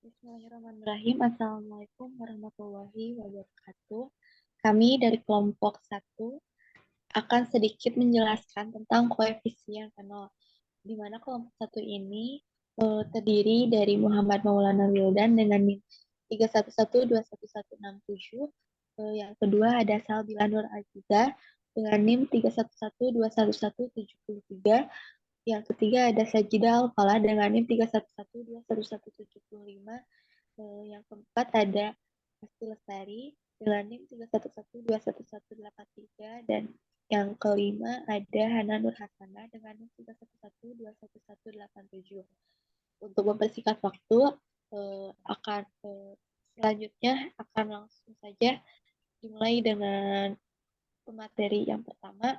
Bismillahirrahmanirrahim. Assalamualaikum warahmatullahi wabarakatuh. Kami dari kelompok 1 akan sedikit menjelaskan tentang koefisien fenol, di mana kelompok 1 ini terdiri dari Muhammad Maulana Wildan dengan NIM 3112167. Yang kedua ada Salbila Nur Aziza dengan NIM 3112173. Yang ketiga ada Sajida Al-Falah dengan NIM 3112175. Yang keempat ada Asti Lestari dengan NIM 311211183. Dan yang kelima ada Hana Nur Hasana dengan NIM 311211187. Untuk mempersingkat waktu, selanjutnya akan langsung saja dimulai dengan pemateri yang pertama.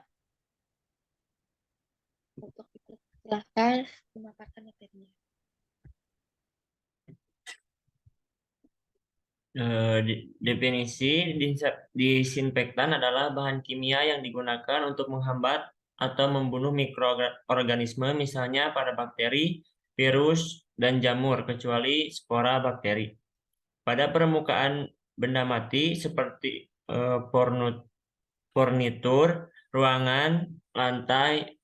Untuk itu, silahkan memaparkan materinya. Definisi disinfektan adalah bahan kimia yang digunakan untuk menghambat atau membunuh mikroorganisme, misalnya pada bakteri, virus, dan jamur, kecuali spora bakteri. Pada permukaan benda mati seperti furnitur, ruangan, lantai,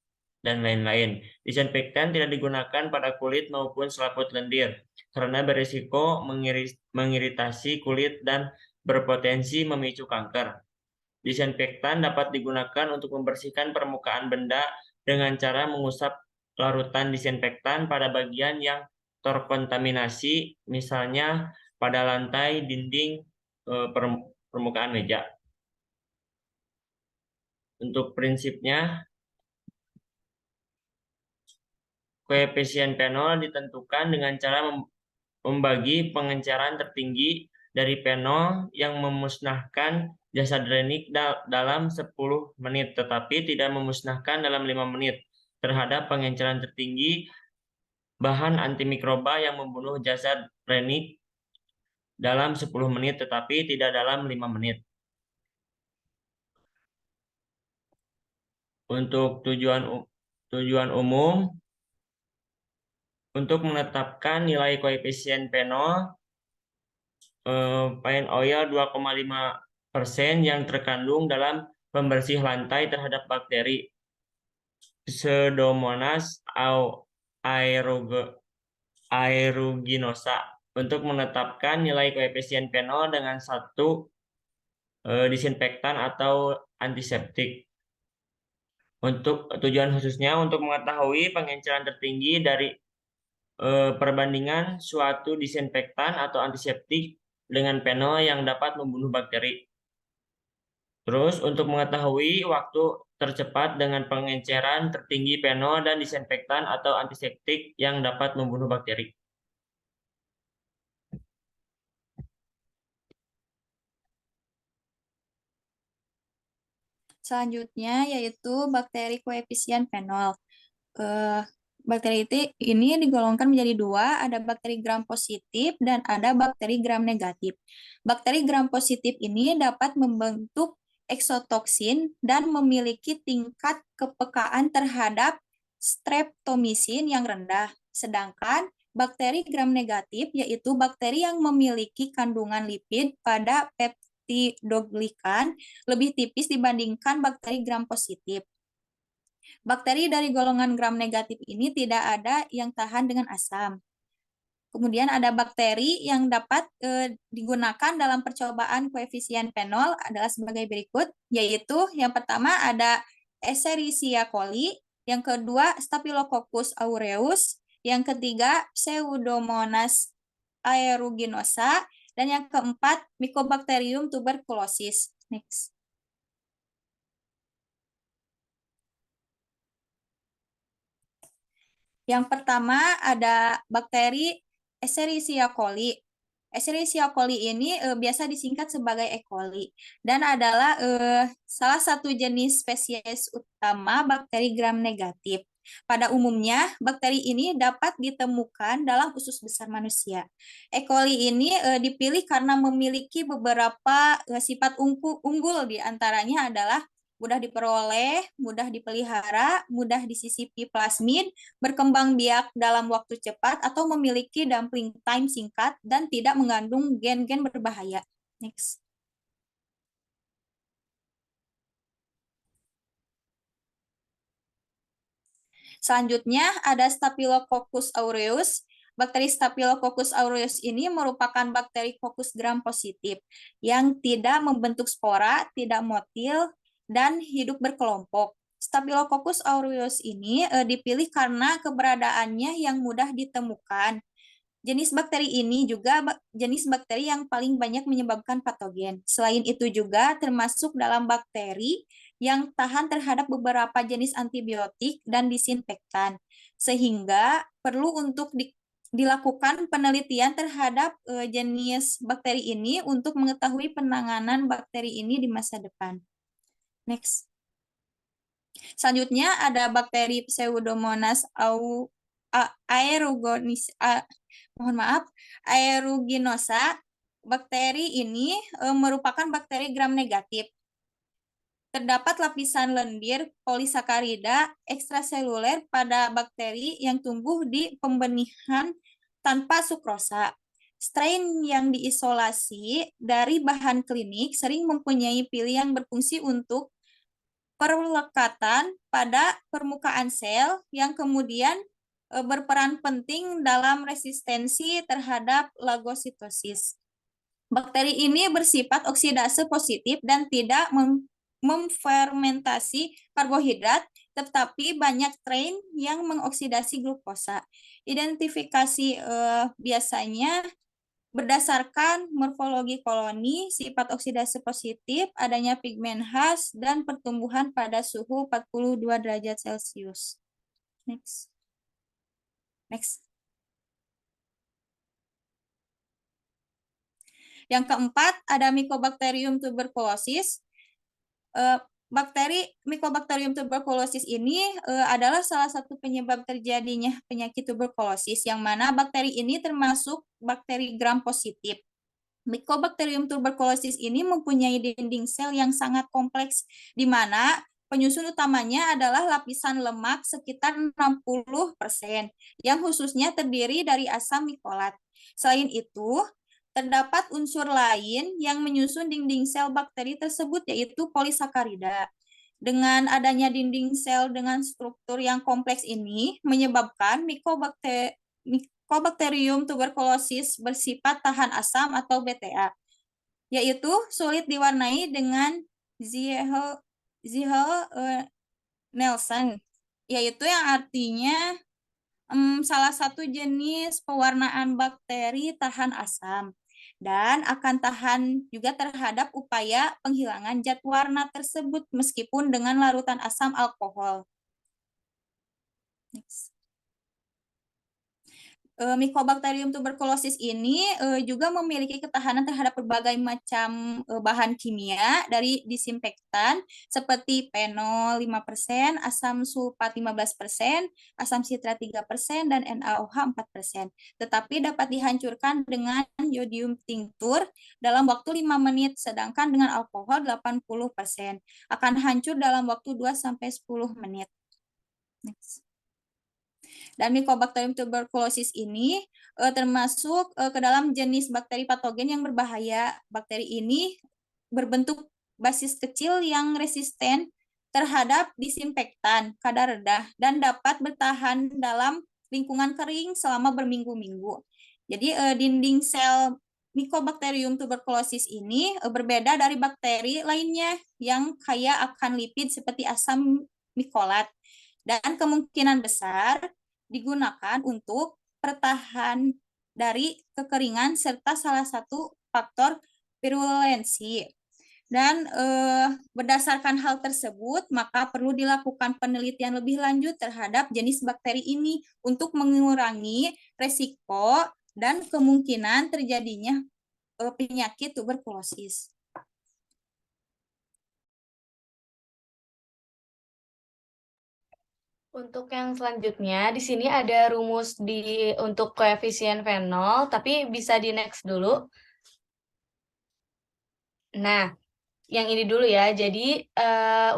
dan lain-lain. Disinfektan tidak digunakan pada kulit maupun selaput lendir karena berisiko mengiritasi kulit dan berpotensi memicu kanker. Disinfektan dapat digunakan untuk membersihkan permukaan benda dengan cara mengusap larutan disinfektan pada bagian yang terkontaminasi, misalnya pada lantai, dinding, permukaan meja. Untuk prinsipnya, koefisien fenol ditentukan dengan cara membagi pengenceran tertinggi dari fenol yang memusnahkan zat renik dalam 10 menit, tetapi tidak memusnahkan dalam 5 menit, terhadap pengenceran tertinggi bahan antimikroba yang membunuh zat renik dalam 10 menit, tetapi tidak dalam 5 menit. Untuk tujuan umum, untuk menetapkan nilai koefisien fenol, paint oil 2,5% yang terkandung dalam pembersih lantai terhadap bakteri Pseudomonas aeruginosa. Untuk menetapkan nilai koefisien fenol dengan satu disinfektan atau antiseptik. Untuk tujuan khususnya untuk mengetahui pengenceran tertinggi dari perbandingan suatu disinfektan atau antiseptik dengan fenol yang dapat membunuh bakteri. Terus untuk mengetahui waktu tercepat dengan pengenceran tertinggi fenol dan disinfektan atau antiseptik yang dapat membunuh bakteri. Selanjutnya yaitu bakteri koefisien fenol. Bakteri ini digolongkan menjadi dua, ada bakteri gram positif dan ada bakteri gram negatif. Bakteri gram positif ini dapat membentuk eksotoksin dan memiliki tingkat kepekaan terhadap streptomisin yang rendah. Sedangkan bakteri gram negatif yaitu bakteri yang memiliki kandungan lipid pada peptidoglikan lebih tipis dibandingkan bakteri gram positif. Bakteri dari golongan gram negatif ini tidak ada yang tahan dengan asam. Kemudian ada bakteri yang dapat digunakan dalam percobaan koefisien fenol adalah sebagai berikut, yaitu yang pertama ada Escherichia coli, yang kedua Staphylococcus aureus, yang ketiga Pseudomonas aeruginosa, dan yang keempat Mycobacterium tuberculosis. Next. Yang pertama ada bakteri Escherichia coli. Escherichia coli ini biasa disingkat sebagai E. coli dan adalah salah satu jenis spesies utama bakteri gram negatif. Pada umumnya, bakteri ini dapat ditemukan dalam usus besar manusia. E. coli ini dipilih karena memiliki beberapa sifat unggul, di antaranya adalah mudah diperoleh, mudah dipelihara, mudah disisipi plasmid, berkembang biak dalam waktu cepat, atau memiliki dumpling time singkat dan tidak mengandung gen-gen berbahaya. Next. Selanjutnya ada Staphylococcus aureus. Bakteri Staphylococcus aureus ini merupakan bakteri Coccus gram positif yang tidak membentuk spora, tidak motil, dan hidup berkelompok. Staphylococcus aureus ini dipilih karena keberadaannya yang mudah ditemukan. Jenis bakteri ini juga jenis bakteri yang paling banyak menyebabkan patogen. Selain itu juga termasuk dalam bakteri yang tahan terhadap beberapa jenis antibiotik dan disinfektan. Sehingga perlu untuk dilakukan penelitian terhadap jenis bakteri ini untuk mengetahui penanganan bakteri ini di masa depan. Next. Selanjutnya ada bakteri Pseudomonas aeruginosa. Bakteri ini merupakan bakteri gram negatif. Terdapat lapisan lendir polisakarida ekstraseluler pada bakteri yang tumbuh di pembenihan tanpa sukrosa. Strain yang diisolasi dari bahan klinik sering mempunyai pilihan berfungsi untuk perlekatan pada permukaan sel yang kemudian berperan penting dalam resistensi terhadap lagositosis. Bakteri ini bersifat oksidase positif dan tidak memfermentasi karbohidrat, tetapi banyak strain yang mengoksidasi glukosa. Identifikasi biasanya berdasarkan morfologi koloni, sifat oksidasi positif, adanya pigmen khas, dan pertumbuhan pada suhu 42 derajat Celcius. Next. Next. Yang keempat, ada Mycobacterium tuberculosis. Bakteri Mycobacterium tuberculosis ini adalah salah satu penyebab terjadinya penyakit tuberkulosis, yang mana bakteri ini termasuk bakteri gram positif. Mycobacterium tuberculosis ini mempunyai dinding sel yang sangat kompleks, di mana penyusun utamanya adalah lapisan lemak sekitar 60%, yang khususnya terdiri dari asam mikolat. Selain itu, terdapat unsur lain yang menyusun dinding sel bakteri tersebut, yaitu polisakarida. Dengan adanya dinding sel dengan struktur yang kompleks ini, menyebabkan Mycobacterium tuberculosis bersifat tahan asam atau BTA, yaitu sulit diwarnai dengan Ziegel-Nielsen, yaitu yang artinya salah satu jenis pewarnaan bakteri tahan asam, dan akan tahan juga terhadap upaya penghilangan zat warna tersebut meskipun dengan larutan asam alkohol. Next. Mycobacterium tuberculosis ini juga memiliki ketahanan terhadap berbagai macam bahan kimia dari disinfektan seperti penol 5%, asam sulfat 15%, asam sitrat 3%, dan NaOH 4%. Tetapi dapat dihancurkan dengan yodium tinctur dalam waktu 5 menit, sedangkan dengan alkohol 80% akan hancur dalam waktu 2-10 menit. Next. Dan Mycobacterium tuberculosis ini termasuk ke dalam jenis bakteri patogen yang berbahaya. Bakteri ini berbentuk basis kecil yang resisten terhadap disinfektan kadar rendah dan dapat bertahan dalam lingkungan kering selama berminggu-minggu. Jadi dinding sel Mycobacterium tuberculosis ini berbeda dari bakteri lainnya yang kaya akan lipid seperti asam mikolat, dan kemungkinan besar digunakan untuk pertahan dari kekeringan serta salah satu faktor virulensi. Dan berdasarkan hal tersebut, maka perlu dilakukan penelitian lebih lanjut terhadap jenis bakteri ini untuk mengurangi resiko dan kemungkinan terjadinya penyakit tuberkulosis. Untuk yang selanjutnya, di sini ada rumus untuk koefisien fenol, tapi bisa di next dulu. Nah, yang ini dulu ya. Jadi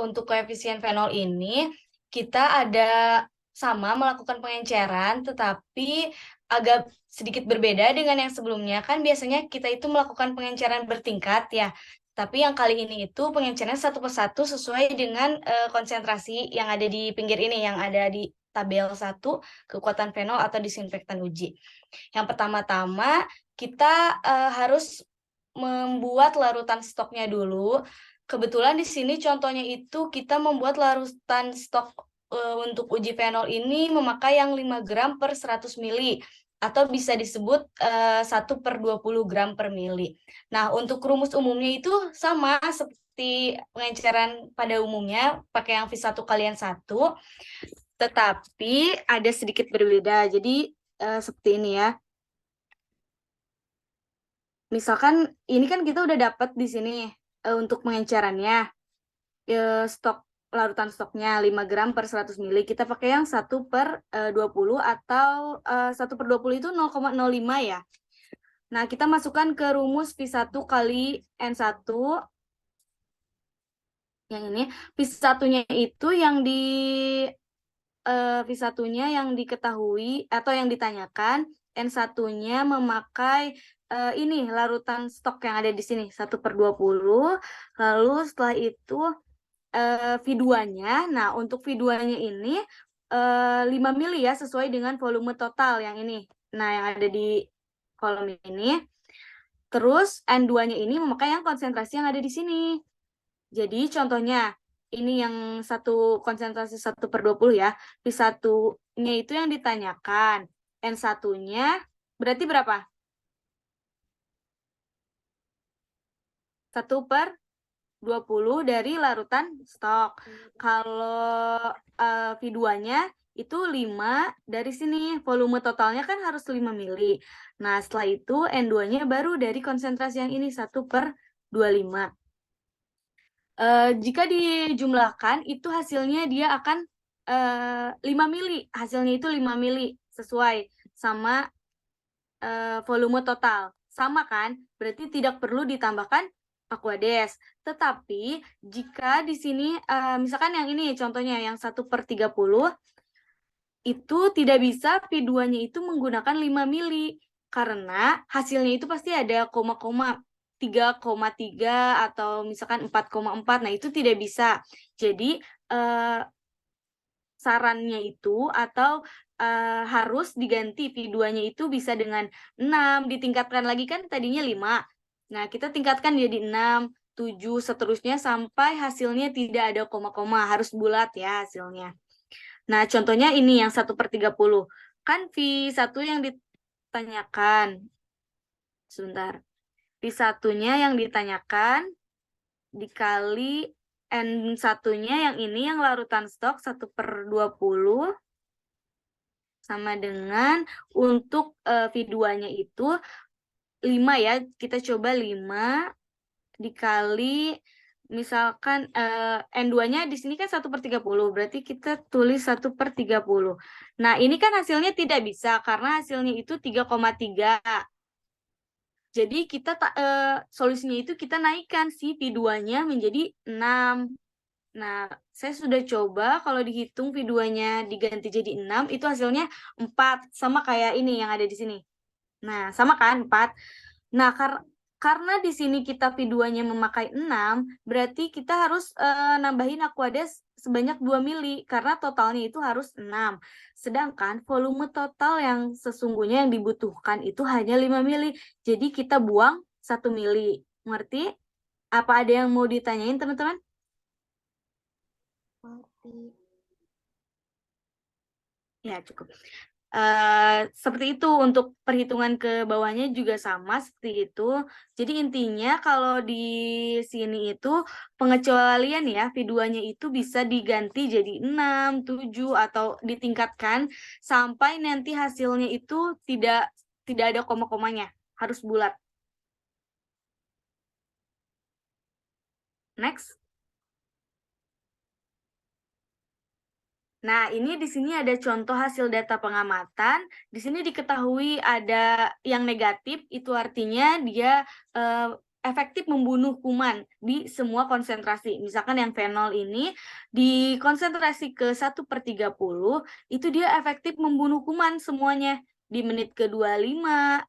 untuk koefisien fenol ini kita ada sama melakukan pengenceran, tetapi agak sedikit berbeda dengan yang sebelumnya. Kan biasanya kita itu melakukan pengenceran bertingkat ya. Tapi yang kali ini itu pengenceran satu persatu sesuai dengan konsentrasi yang ada di pinggir ini, yang ada di tabel 1, kekuatan fenol atau disinfektan uji. Yang pertama-tama kita harus membuat larutan stoknya dulu. Kebetulan di sini contohnya itu kita membuat larutan stok untuk uji fenol ini memakai yang 5 gram per 100 mili atau bisa disebut 1/20 gram per mili. Nah, untuk rumus umumnya itu sama seperti pengenceran pada umumnya, pakai yang V1/1, tetapi ada sedikit berbeda. Jadi seperti ini ya. Misalkan ini kan kita udah dapat di sini untuk pengencerannya stok larutan stoknya 5 gram per 100 mili. Kita pakai yang 1/20 atau 1/20 itu 0,05 ya. Nah, kita masukkan ke rumus P1 kali N1. Yang ini P1-nya itu yang di V1-nya yang diketahui atau yang ditanyakan, N1-nya memakai ini larutan stok yang ada di sini 1/20. Lalu setelah itu V2-nya, nah untuk V2-nya ini 5 mili ya, sesuai dengan volume total yang ini. Nah, yang ada di kolom ini. Terus N2-nya ini memakai yang konsentrasi yang ada di sini. Jadi contohnya ini yang satu konsentrasi 1/20 ya. V1-nya itu yang ditanyakan. N1-nya berarti berapa? 1/20 dari larutan stok. Kalau V2-nya itu 5 dari sini. Volume totalnya kan harus 5 mili. Nah, setelah itu N2-nya baru dari konsentrasi yang ini 1/25. Jika dijumlahkan itu hasilnya dia akan 5 mili. Hasilnya itu 5 mili sesuai sama volume total. Sama kan? Berarti tidak perlu ditambahkan Aquades. Tetapi jika di sini misalkan yang ini contohnya yang 1/30 itu tidak bisa P2-nya itu menggunakan 5 mili karena hasilnya itu pasti ada koma-koma 3,3 atau misalkan 4,4. Nah, itu tidak bisa. Jadi sarannya itu atau harus diganti V2-nya itu bisa dengan 6, ditingkatkan lagi kan tadinya 5. Nah, kita tingkatkan jadi 6, 7, seterusnya sampai hasilnya tidak ada koma-koma, harus bulat ya hasilnya. Nah, contohnya ini yang 1/30. Kan V1 yang ditanyakan. Sebentar. V1-nya yang ditanyakan dikali N1-nya yang ini yang larutan stok 1/20 sama dengan untuk V2-nya itu 5 ya. Kita coba 5 dikali misalkan N2-nya di sini kan 1/30, berarti kita tulis 1/30. Nah, ini kan hasilnya tidak bisa karena hasilnya itu 3,3. Jadi kita solusinya itu kita naikkan si V2-nya menjadi 6. Nah, saya sudah coba kalau dihitung V2-nya diganti jadi 6, itu hasilnya 4. Sama kayak ini yang ada di sini. Nah, sama kan 4. Nah, karena di sini kita V2-nya memakai 6, berarti kita harus nambahin Aquades sebanyak 2 mili, karena totalnya itu harus 6. Sedangkan volume total yang sesungguhnya yang dibutuhkan itu hanya 5 mili. Jadi kita buang 1 mili. Ngerti? Apa ada yang mau ditanyain, teman-teman? Ya, cukup. Seperti itu untuk perhitungan ke bawahnya juga sama seperti itu. Jadi intinya kalau di sini itu pengecualian ya, V2-nya itu bisa diganti jadi 6, 7 atau ditingkatkan sampai nanti hasilnya itu tidak ada koma-komanya, harus bulat. Next. Nah, ini di sini ada contoh hasil data pengamatan. Di sini diketahui ada yang negatif, itu artinya dia efektif membunuh kuman di semua konsentrasi. Misalkan yang fenol ini di konsentrasi ke 1/30 itu dia efektif membunuh kuman semuanya. Di menit ke-25,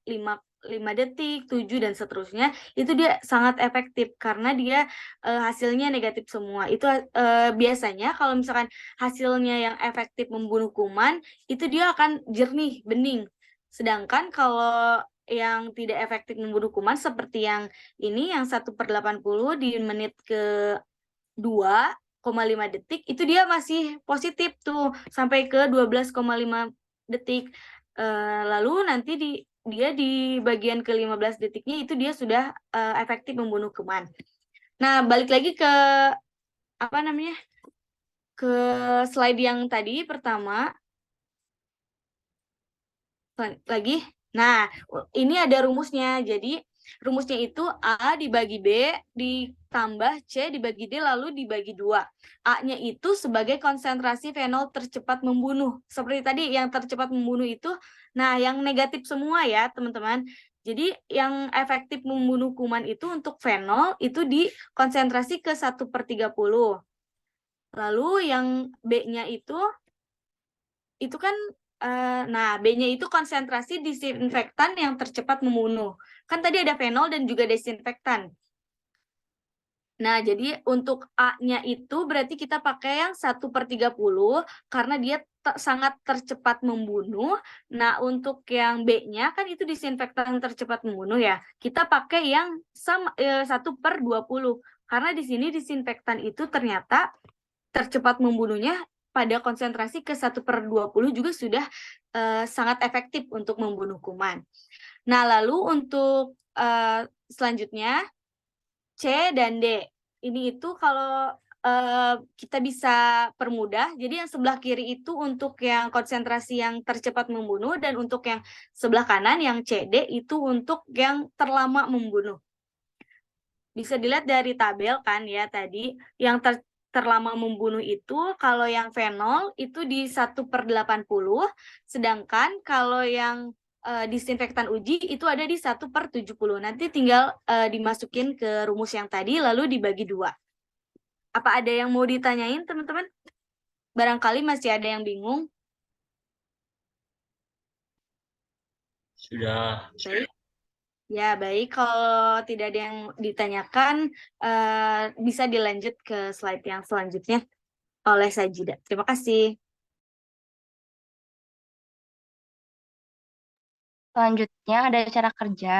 5 detik, 7 dan seterusnya itu dia sangat efektif karena dia hasilnya negatif semua. Itu biasanya kalau misalkan hasilnya yang efektif membunuh kuman itu dia akan jernih, bening. Sedangkan kalau yang tidak efektif membunuh kuman seperti yang ini yang 1/80 di menit ke 2,5 detik itu dia masih positif tuh sampai ke 12,5 detik. Lalu nanti dia di bagian ke-15 detiknya itu dia sudah efektif membunuh kuman. Nah, balik lagi ke apa namanya? Ke slide yang tadi pertama. Lagi. Nah, ini ada rumusnya. Jadi, rumusnya itu A dibagi B ditambah C dibagi D lalu dibagi 2. A-nya itu sebagai konsentrasi fenol tercepat membunuh. Seperti tadi yang tercepat membunuh itu, nah yang negatif semua ya teman-teman. Jadi yang efektif membunuh kuman itu untuk fenol itu di konsentrasi ke 1/30. Lalu yang B-nya itu kan nah, B-nya itu konsentrasi disinfektan yang tercepat membunuh. Kan tadi ada fenol dan juga desinfektan. Nah, jadi untuk A-nya itu berarti kita pakai yang 1/30 karena dia sangat tercepat membunuh. Nah, untuk yang B-nya kan itu disinfektan tercepat membunuh ya. Kita pakai yang 1/20 karena di sini disinfektan itu ternyata tercepat membunuhnya pada konsentrasi ke 1/20 juga sudah sangat efektif untuk membunuh kuman. Nah, lalu untuk selanjutnya C dan D. Ini itu kalau kita bisa permudah. Jadi yang sebelah kiri itu untuk yang konsentrasi yang tercepat membunuh dan untuk yang sebelah kanan yang CD itu untuk yang terlama membunuh. Bisa dilihat dari tabel kan ya tadi yang terlama membunuh itu kalau yang fenol itu di 1/80, sedangkan kalau yang disinfektan uji itu ada di 1/70. Nanti tinggal dimasukin ke rumus yang tadi lalu dibagi 2. Apa ada yang mau ditanyain teman-teman? Barangkali masih ada yang bingung. Sudah. Baik. Ya, baik. Kalau tidak ada yang ditanyakan, bisa dilanjut ke slide yang selanjutnya oleh Sajida. Terima kasih. Selanjutnya ada cara kerja.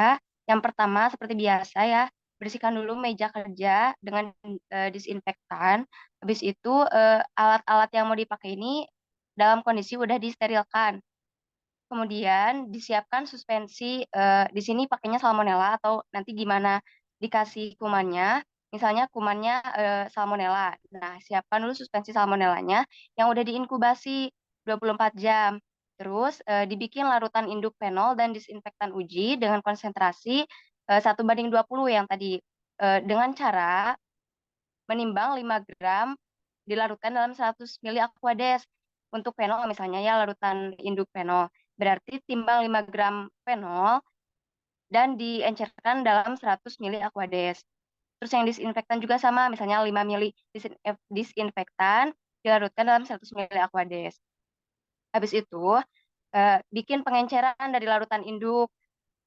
Yang pertama seperti biasa ya, bersihkan dulu meja kerja dengan disinfektan. Habis itu alat-alat yang mau dipakai ini dalam kondisi udah disterilkan. Kemudian disiapkan suspensi, di sini pakainya salmonella atau nanti gimana dikasih kumannya. Misalnya kumannya salmonella. Nah, siapkan dulu suspensi salmonellanya yang udah diinkubasi 24 jam. Terus dibikin larutan induk fenol dan disinfektan uji dengan konsentrasi 1/20 yang tadi. Dengan cara menimbang 5 gram dilarutkan dalam 100 ml Aquades. Untuk fenol misalnya ya larutan induk fenol. Berarti timbang 5 gram fenol dan diencerkan dalam 100 ml Aquades. Terus yang disinfektan juga sama, misalnya 5 ml disinfektan dilarutkan dalam 100 ml Aquades. Habis itu bikin pengenceran dari larutan induk.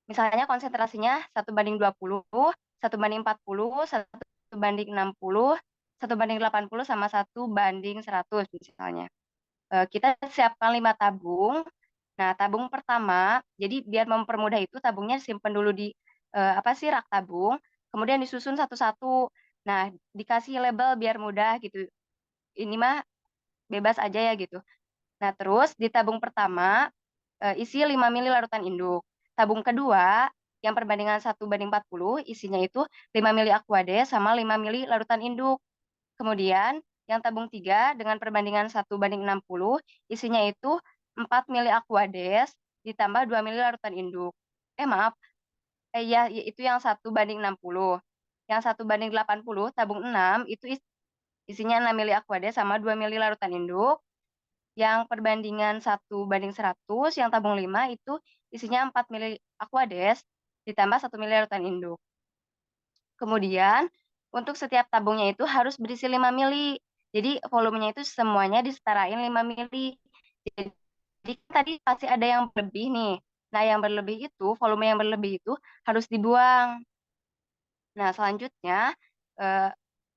Misalnya konsentrasinya 1/20, 1/40, 1/60, 1/80 sama 1/100 misalnya. Kita siapkan 5 tabung. Nah, tabung pertama, jadi biar mempermudah itu tabungnya simpen dulu di rak tabung, kemudian disusun satu-satu. Nah, dikasih label biar mudah gitu. Ini mah bebas aja ya gitu. Nah, terus di tabung pertama isi 5 ml larutan induk. Tabung kedua yang perbandingan 1/40 isinya itu 5 ml Aquades sama 5 ml larutan induk. Kemudian yang tabung 3 dengan perbandingan 1/60 isinya itu 4 ml Aquades ditambah 2 ml larutan induk. Maaf. Ya itu yang 1/60. Yang 1/80 tabung 6 itu isinya 6 ml Aquades sama 2 ml larutan induk. Yang perbandingan 1/100 yang tabung 5 itu isinya 4 ml Aquades ditambah 1 ml larutan induk. Kemudian untuk setiap tabungnya itu harus berisi 5 mili. Jadi volumenya itu semuanya disetarain 5 mili. Jadi tadi pasti ada yang berlebih nih. Nah, yang berlebih itu, volume yang berlebih itu harus dibuang. Nah, selanjutnya eh,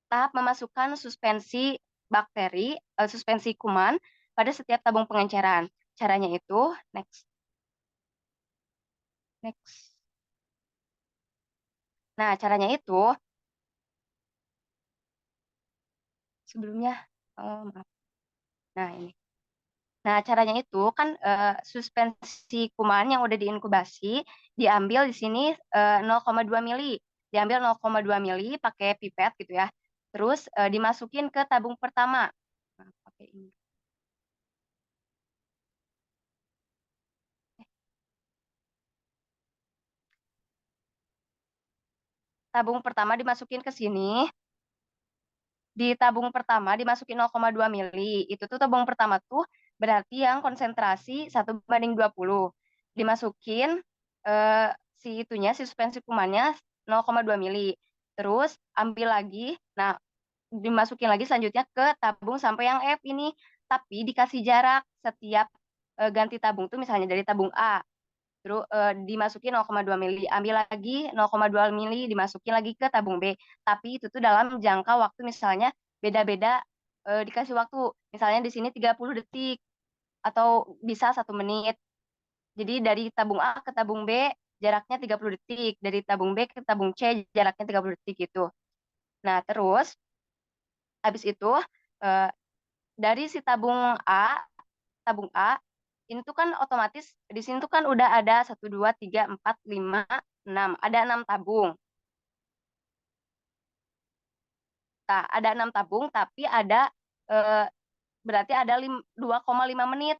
tahap memasukkan suspensi bakteri, suspensi kuman pada setiap tabung pengenceran. Caranya itu, next, next. Nah, caranya itu, sebelumnya, maaf. Nah, ini. Nah, caranya itu kan suspensi kuman yang udah diinkubasi diambil di sini 0,2 mili. Diambil 0,2 mili pakai pipet gitu ya. Terus dimasukin ke tabung pertama. Nah, pakai ini. Tabung pertama dimasukin ke sini. Di tabung pertama dimasukin 0,2 mili. Itu tuh tabung pertama tuh berarti yang konsentrasi 1:20. Dimasukin si itunya, si suspensi kumannya 0,2 mili. Terus ambil lagi, nah dimasukin lagi selanjutnya ke tabung sampai yang F ini. Tapi dikasih jarak setiap ganti tabung tuh misalnya dari tabung A. Terus dimasukin 0,2 mili, ambil lagi 0,2 mili, dimasukin lagi ke tabung B. Tapi itu tuh dalam jangka waktu misalnya beda-beda dikasih waktu. Misalnya di sini 30 detik atau bisa 1 menit. Jadi dari tabung A ke tabung B jaraknya 30 detik, dari tabung B ke tabung C jaraknya 30 detik gitu. Nah, terus habis itu eh, dari si tabung A ini tuh kan otomatis di sini tuh kan udah ada 1, 2, 3, 4, 5, 6. Ada 6 tabung. Nah, ada 6 tabung, tapi ada eh, berarti ada 2,5 menit.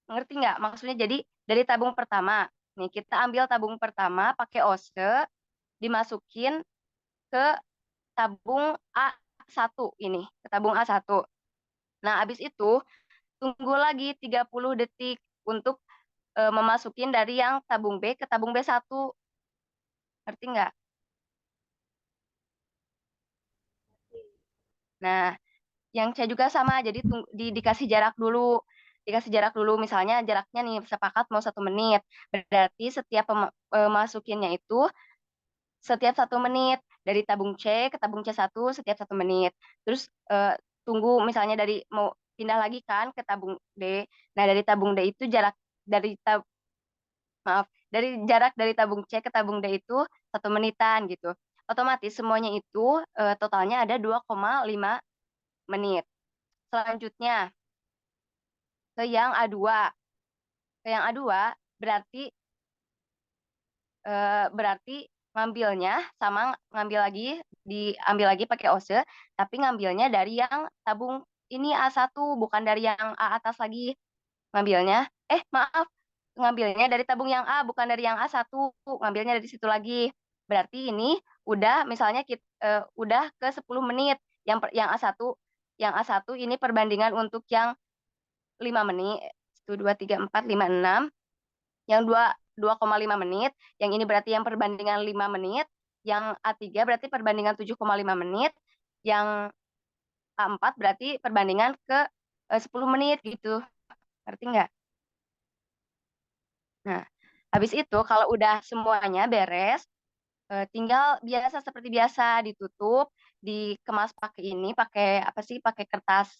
Ngerti nggak? Maksudnya jadi dari tabung pertama. Nih, kita ambil tabung pertama pakai ose, dimasukin ke tabung A1 ini, ke tabung A1. Nah, habis itu tunggu lagi 30 detik untuk memasukin dari yang tabung B ke tabung B1. Ngerti nggak? Nah, yang C juga sama, jadi dikasih jarak dulu. Dikasih jarak dulu, misalnya jaraknya nih sepakat mau 1 menit. Berarti setiap masukinnya itu setiap 1 menit. Dari tabung C ke tabung C1 setiap 1 menit. Terus tunggu misalnya dari mau pindah lagi kan ke tabung D. Nah, dari tabung D itu jarak dari maaf, dari jarak dari tabung C ke tabung D itu 1 menitan gitu. Otomatis semuanya itu totalnya ada 2,5 menit. Selanjutnya ke yang A2. Ke yang A2 berarti berarti ngambilnya sama ngambil lagi diambil lagi pakai ose, tapi ngambilnya dari yang tabung ini A1 bukan dari yang A atas lagi. Ngambilnya maaf, ngambilnya dari tabung yang A bukan dari yang A1, ngambilnya dari situ lagi. Berarti ini udah misalnya kita udah ke 10 menit yang A1, ini perbandingan untuk yang 5 menit. 1, 2, 3, 4, 5, 6. Yang 2,5 menit, yang ini berarti yang perbandingan 5 menit, yang A3 berarti perbandingan 7,5 menit, yang A4 berarti perbandingan ke 10 menit gitu. Ngerti nggak? Nah, habis itu kalau udah semuanya beres, tinggal biasa seperti biasa ditutup, dikemas pakai ini, pakai apa sih? Pakai kertas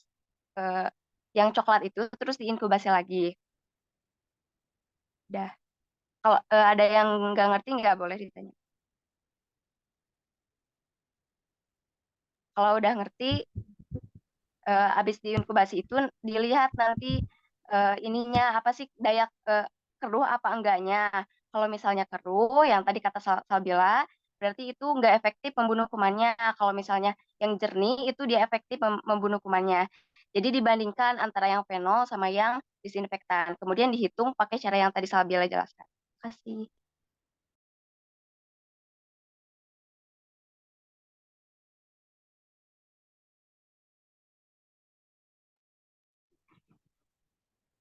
eh, yang coklat itu, terus diinkubasi lagi. Dah. Kalau ada yang nggak ngerti nggak boleh ditanya. Kalau udah ngerti, habis diinkubasi itu dilihat nanti ininya apa sih daya keruh apa enggaknya. Kalau misalnya keruh, yang tadi kata Salbila, berarti itu nggak efektif membunuh kumannya. Kalau misalnya yang jernih itu dia efektif membunuh kumannya. Jadi dibandingkan antara yang fenol sama yang disinfektan. Kemudian dihitung pakai cara yang tadi Salbila jelaskan. Terima kasih.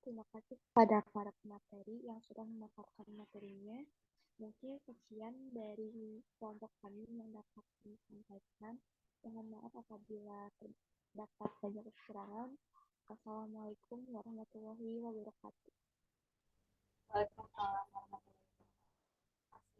Terima kasih kepada para pemateri yang sudah memaparkan materinya. Mungkin sekian dari kelompok kami yang dapat kami sampaikan. Mohon maaf apabila terdapat banyak kekurangan. Assalamualaikum warahmatullahi wabarakatuh.